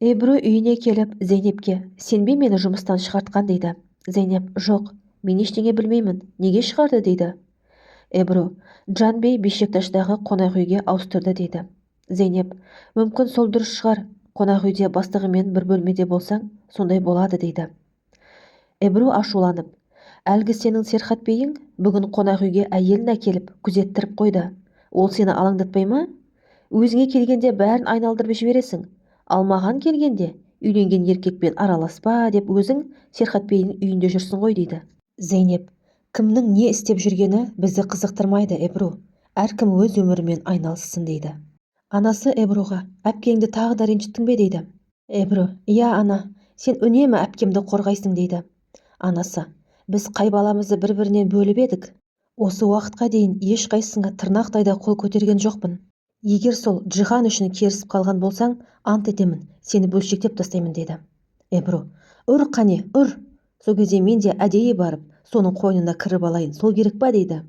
Ebru үйіне келіп Зейнепке сен бе мені жұмыстан шығартқан дейді. Зейнеп жоқ, мен ештеңе білмеймін, неге шығарды дейді. Ebru Джан бей Бешикташтағы қонақ үйге ауыстырды дейді. Зейнеп мүмкін сол дұрыс шығар, қонақ үйде бастығымен бір бөлмеде болсаң сондай болады дейді. Ebru ашуланып әлгі сенің Серхат бейің бүгін қонақ үйге әйелін әкеліп күзеттіріп қойды. Ол сені алаңдатпай ма? Өзіңе келгенде бәрін айналдырып жібересің. Ал маған келгенде үйленген еркекпен араласпа деп өзің Серхат бейдің үйінде жүрсің ғой дейді. Зейнеп кімнің не істеп жүргені бізді қызықтырмайды, Ebru. Әркім өз өмірімен айналыссын дейді. Анасы Ebruға әпкеңді тағы да ренжіттің бе дейді. Ebru иә ана, сен үнемі әпкемді қорғайсың дейді. Анасы біз қай баламызды бір-бірінен бөліп едік? Осы уақытқа дейін ешқайсыңа тырнақтай да қол көтерген жоқпын. Егер сол Джихан үшін керісіп қалған болсаң, ант етемін, сені бөлшектеп тастаймын дейді. Ebru ұр қане, ұр. Сол кезде мен де әдейі барып, соның қойнына кіріп алайын, сол керек па дейді.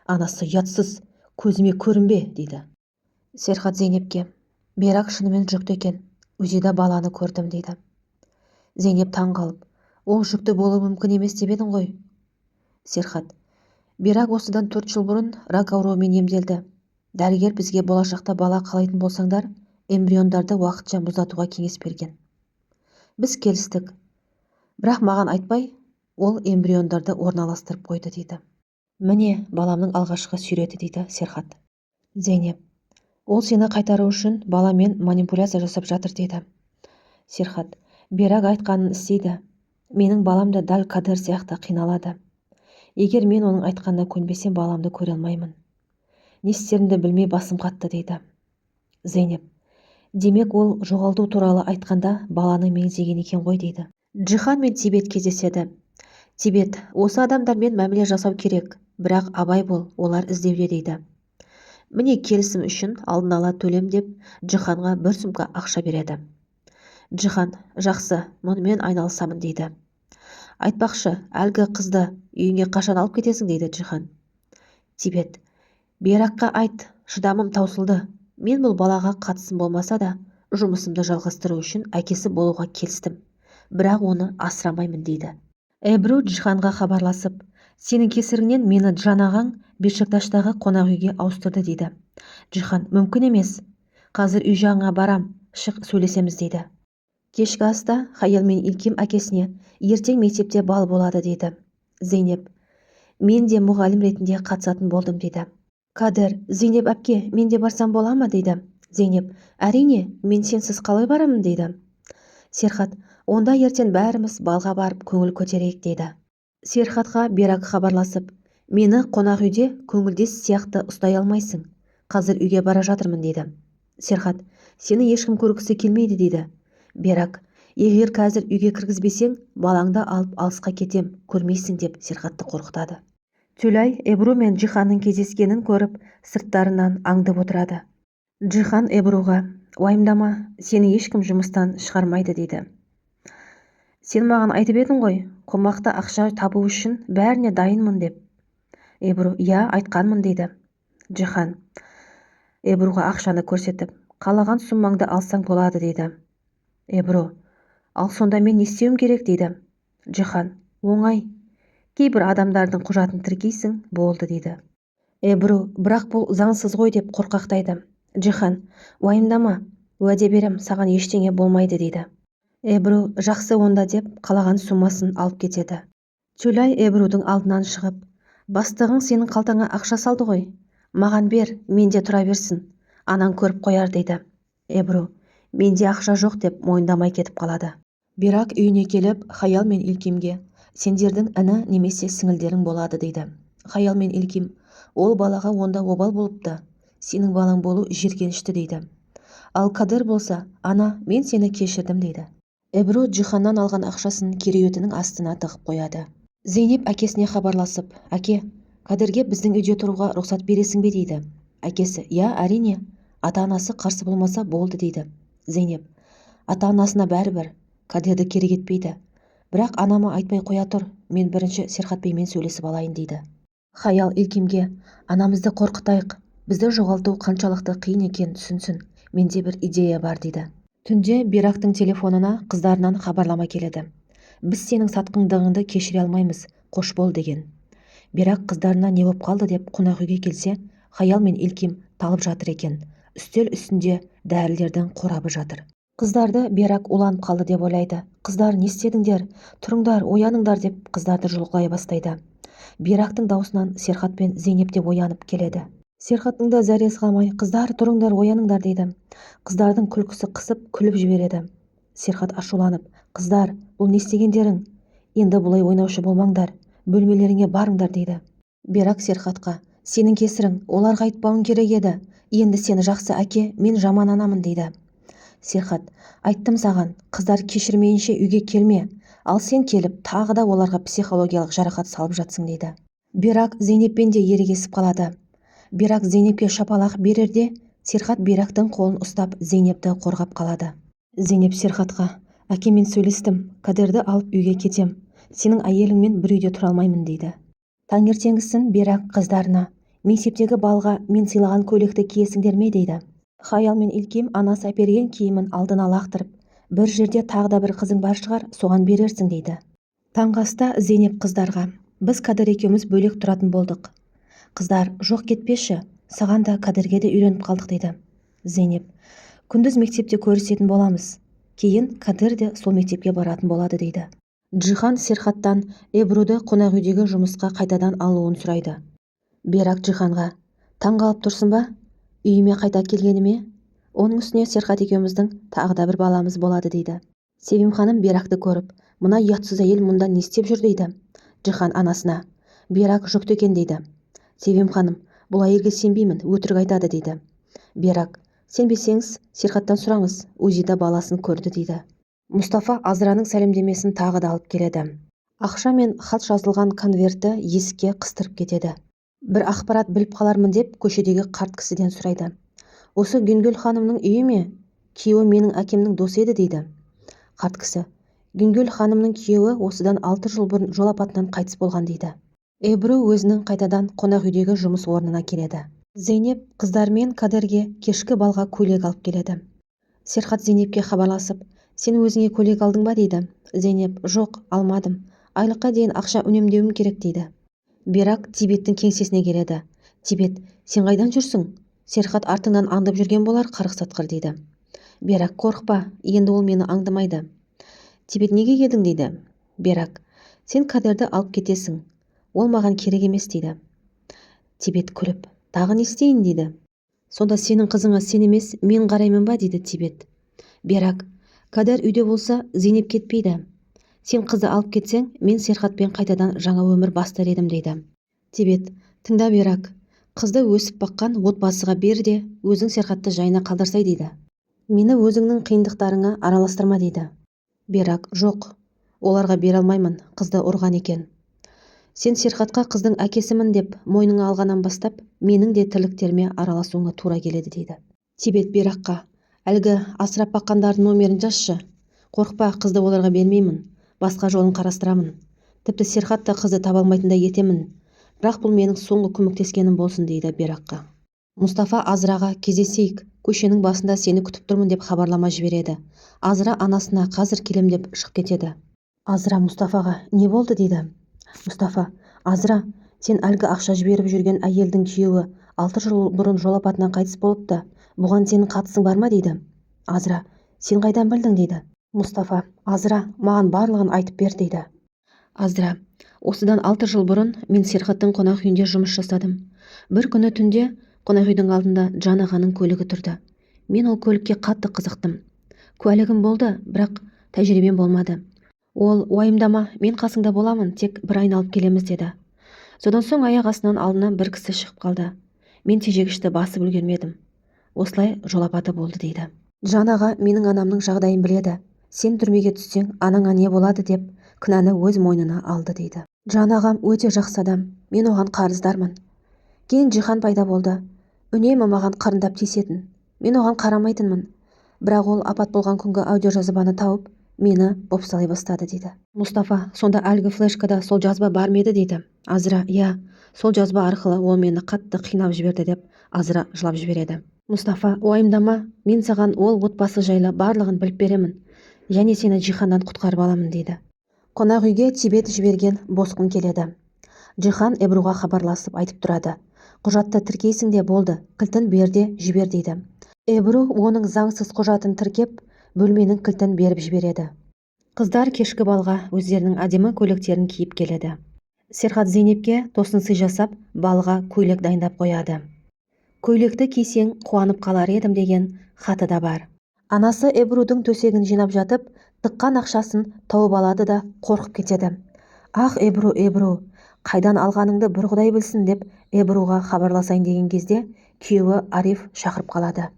Анасы ұятсыз, көзіме көрінбе дейді. Серхат Зейнепке Берак шынымен жүкті екен, өзеда баланы көрдім дейді. Зейнеп таң қалып, ол жүкті болуы мүмкін емес деп едің ғой. Серхат Берак осыдан 4 жыл бұрын рак ауруымен емделді. Дәрігер бізге болашақта бала қалайтын болсаңдар, эмбриондарды уақытша мұздатуға кеңес берген. Біз келістік. Бірақ маған айтпай, ол эмбриондарды орналастырып қойды дейді. Міне баламның алғашқы суреті дейді Серхат. Зейнеп ол сені қайтару үшін баламен манипуляция жасап жатыр дейді. Серхат Берак айтқанын істейді. Менің балам да дәл Кадер сияқты қиналады. Егер мен оның айтқанына көнбесем, баламды көре алмаймын. Не істерімді білмей басым қатты дейді. Зейнеп демек ол жоғалту туралы айтқанда баланы меңзеген екен ғой дейді. Джихан мен Тибет кездеседі. Тибет осы адамдармен мәміле жасау керек, бірақ абай бол, олар іздеуде дейді. Міне келісім үшін алдын ала төлем деп Джиханға бір сумка ақша береді. Джихан жақсы, мұнымен айналысамын дейді. Айтпақшы, әлгі қызды үйіңе қашан алып кетесің дейді Джихан. Тибет Беракқа айт, шыдамым таусылды. Мен бұл балаға қатысым болмаса да, жұмысымды жалғастыру үшін әкесі болуға келістім. Бірақ оны асырамаймын дейді. Ebru Джиханға хабарласып, сенің кесіріңнен мені Джан ағаң Бешикташтағы қонақ үйге ауыстырды дейді. Джихан мүмкін емес. Қазір үй жағыңа барам, шық сөйлесеміз дейді. Кешкі аста Хаял мен Илким әкесіне ертең мектепте бал болады дейді. Зейнеп мен де мұғалім ретінде қатысатын болдым дейді. Кадер Зейнеп әпке, мен де барсам бола ма дейді. Зейнеп әрине, мен сенсіз қалай барамын дейді. Серхат онда ертең бәріміз балға барып көңіл көтерейік дейді. Серхатқа Берак хабарласып, мені қонақ үйде көңілдес сияқты ұстай алмайсың. Қазір үйге бара жатырмын дейді. Серхат сені ешкім көргісі келмейді дейді. Берак егер қазір үйге кіргізбесең, балаңды алып алысқа кетем, көрмейсің деп Серхатты қорқытады. Тюлай Ebru мен Джиханның кездескенін көріп, сырттарынан аңдып отырады. Джихан Ebruға уайымдама, сені ешкім жұмыстан шығармайды дейді. Сен маған айтып едің ғой, қомақты ақша табу үшін бәріне дайынмын деп. Ebru иә айтқанмын дейді. Джихан Ebruға ақшаны көрсетіп, қалаған суммаңды алсаң болады дейді. Ebru ал сонда мен не істеуім керек дейді. Джихан оңай, кейбір адамдардың құжатын тіркейсің, болды дейді. Ebru бірақ бұл заңсыз ғой деп қорқақтайды. Джихан уайымдама, уәде берем, саған ештеңе болмайды дейді. Ebru жақсы онда деп қалаған суммасын алып кетеді. Тюлай Ebruдің алдынан шығып, бастығың сенің қалтаңа ақша салды ғой, маған бер, менде тұра берсін, анаң көріп қояр дейді. Ebru менде ақша жоқ деп мойындамай кетіп қалады. Берак үйіне келіп Хаял мен Илкимге сендердің іні немесе сіңілдерің болады дейді. Хаял мен Илким ол балаға онда обал болыпты, сенің балаң болу жиіркенішті дейді. Ал Кадер болса, ана мен сені кешірдім дейді. Ebru Джиханнан алған ақшасын кереуетінің астына тығып қояды. Зейнеп әкесіне хабарласып, әке, Кадерге біздің үйде тұруға рұқсат бересің бе дейді. Әкесі, иә әрине, ата-анасы қарсы болмаса болды дейді. Зейнеп ата-анасына бәрібір, Кадерді керек етпейді. Бірақ анама айтпай қоя тұр, мен бірінші Серхатбеймен сөйлесіп алайын дейді. Хаял Илкимге анамызды қорқытайық, бізді жоғалту қаншалықты қиын екен түсінсін, менде бір идея бар дейді. Түнде Бирактың телефонына қыздарынан хабарлама келеді. Біз сенің сатқындығыңды кешіре алмаймыз, қош бол деген. Бирак қыздарына не боп қалды деп қонақ үйге келсе, Хаял мен Илким талып жатыр екен. Үстел үстінде дәрілердің қорабы жатыр. Қыздарды Бирак уланып қалды деп ойлайды. Қыздар, не істедіңдер? Тұрыңдар, ояныңдар деп қыздарды жұлқылай бастайды. Бирактың даусынан Серхат пен Зейнеп те оянып келеді. Серхаттың да зәресі қалмай, қыздар, тұрыңдар, ояныңдар дейді. Қыздардың күлкісі қысып, күліп жібереді. Серхат ашуланып, қыздар, бұл не істегендерің? Енді бұлай ойнаушы болмаңдар, бөлмелеріңе барыңдар дейді. Бирак Серхатқа, сенің кесірің, оларға айтпауың керек еді. Енді сені жақсы әке, мен жаман анамын дейді. Серхат, айттым саған, қыздар кешірмейінше үйге келме. Ал сен келіп, тағы да оларға психологиялық жарақат салып жатсың дейді. Бирак Зейнеппен де ерегесіп қалады. Бирак Зейнепке шапалақ берерде, Серхат Бирактың қолын ұстап Зейнепті қорғап қалады. Зейнеп Серхатқа, әкемен сөйлестім, Кадерді алып үйге кетем. Сенің әйеліңмен бір үйде тұра алмаймын дейді. Таңертеңгісін Бирак қыздарына, мектептегі балға мен сыйлаған көйлекті киесіңдер ме дейді. Хаял мен Илким анасы әперген киімін алдына лақтырып, бір жерде тағы да бір қызың бар шығар, соған берерсің дейді. Таңғы аста Зейнеп қыздарға, біз Кадер екеуміз бөлек тұратын болдық. Қыздар, жоқ кетпеші, саған да Кадерге де үйреніп қалдық дейді. Зейнеп, күндіз мектепте көрісетін боламыз. Кейін Кадер де сол мектепке баратын болады дейді. Джихан Серхаттан Эбруді қонақ үйдегі жұмысқа қайтадан алуын сұрайды. Бирак Джиханға, таң қалып тұрсын ба? Үйіме қайта келгеніме? Оның үстіне Серхат екеуміздің тағы да бір баламыз болады дейді. Севим ханым Биракты көріп, мына ұятсыз әйел мұнда не істеп жүр дейді. Джихан анасына, Бирак жүкті екен дейді. Севим ханым, бұл әйелге сенбеймін, өтірік айтады дейді. Бирак, сенбесеңіз, Серхаттан сұраңыз, Узида баласын көрді дейді. Мұстафа Азраның сәлемдемесін тағы да алып келеді. Ақша мен хат жазылған конвертті есікке қыстырып кетеді. Бір ақпарат біліп қалармын деп көшедегі қарт кісіден сұрайды. Осы Гүнгүл ханымның үйі ме? Күйеуі менің әкемнің досы еді дейді. Қарт кісі, Гүнгүл ханымның күйеуі осыдан 6 жыл бұрын жол апатынан қайтыс болған дейді. Эбру өзінің қайтадан қонақ үйдегі жұмыс орнына келеді. Зейнеп қыздармен Кадерге кешкі балға көйлек алып келеді. Серхат Зейнепке хабарласып, сен өзіңе көйлек алдың ба дейді. Зейнеп, жоқ, алмадым. Айлыққа дейін ақша үнемдеуім керек дейді. Бирак Тибеттің кеңсесіне келеді. Тибет, сен қайдан жүрсің? Серхат артыңнан аңдып жүрген болар, қарқ-сатқыр дейді. Бирак, қорықпа, енді ол мені аңдымайды. Тибет, неге келдің дейді. Бирак, сен Кадерді алып кетесің. Ол маған керек емес дейді. Тибет күліп, тағы не істейін дейді. Сонда сенің қызыңа сен емес, мен қараймын ба дейді Тибет. Бирак, Кадер үйде болса, Зейнеп кетпейді. Сен қызды алып кетсең, мен Серхатпен қайтадан жаңа өмір бастар едім дейді. Тибет, тыңда Бирак, қызды өсіп баққан отбасыға бер де, өзің Серхатты жайына қалдырсай дейді. Мені өзіңнің қиындықтарыңа араластырма дейді. Бирак, жоқ, оларға бере алмаймын, қызды ұрған екен. Сен Серхатқа қыздың әкесімін деп мойныңа алғаннан бастап, менің де тірліктеріме араласуыңа тура келеді дейді. Тибет Биракқа, әлгі асырап баққандардың номерін жазшы. Қорықпа, қызды оларға бермеймін. Басқа жолын қарастырамын. Тіпті Серхат та қызды таба алмайтындай етемін. Бірақ бұл менің соңғы көмектескенім болсын дейді Биракқа. Мұстафа Азраға кездесейік, көшенің басында сені күтіп тұрмын деп хабарлама жібереді. Азра анасына қазір келем деп шығып кетеді. Азра Мұстафаға, не болды дейді. Мұстафа, Азра, сен әлгі ақша жіберіп жүрген әйелдің күйеуі 6 жыл бұрын жол апатынан қайтыс болыпты. Бұған сенің қатысың бар ма дейді. Азра, сен қайдан білдің дейді. Мұстафа, Азра, маған барлығын айтып бер дейді. Азра, осыдан 6 жыл бұрын мен Серхаттың қонақ үйінде жұмыс жасадым. Бір күні түнде қонақ үйдің алдында Джан ағаның көлігі тұрды. Мен ол көлікке қатты қызықтым. Куәлігім болды, бірақ тәжірибем болмады. Ол, уайымдама, мен қасыңда боламын, тек бір айналып келеміз деді. Содан соң аяқ астынан алдынан бір кісі шығып қалды. Мен тежегішті басып үлгермедім. Осылай жол апаты болды дейді. Джан аға менің анамның жағдайын біледі. Сен түрмеге түссең, анаңа не болады деп кінәні өз мойнына алды дейді. Джан ағам өте жақсы адам, мен оған қарыздармын. Кейін Джихан пайда болды. Үнемі маған қырындап тиісетін. Мен оған қарамайтынмын. Бірақ ол апат болған күнгі аудиожазбаны тауып, мені бопсалай бастады дейді. Мұстафа, сонда әлгі флешкада сол жазба бар ма еді дейді. Азра, иә, сол жазба арқылы ол мені қатты қинап жіберді деп Азра жылап жібереді. Мұстафа, уайымдама, мен саған ол отбасы жайлы барлығын біліп беремін, және сені Джиханнан құтқарып аламын дейді. Қонақ үйге Тибет жіберген босқын келеді. Джихан Эбруға хабарласып айтып тұрады. Құжатты тіркейсің де болды, кілтін бер де жібер дейді. Эбру оның заңсыз құжатын тіркеп, бөлменің кілтін беріп жібереді. Қыздар кешкі балға өздерінің әдемі көйлектерін киіп келеді. Серхат Зейнепке тосын сый жасап, балға көйлек дайындап қояды. Көйлекті кисең қуанып қалар едім деген хаты да бар. Анасы Эбрудің төсегін жинап жатып, тыққан ақшасын тауып алады да қорқып кетеді. Ах, Эбру, қайдан алғаныңды бір құдай білсін деп Эбруға хабарласайын деген кезде күйеуі Ариф шақырып қалады.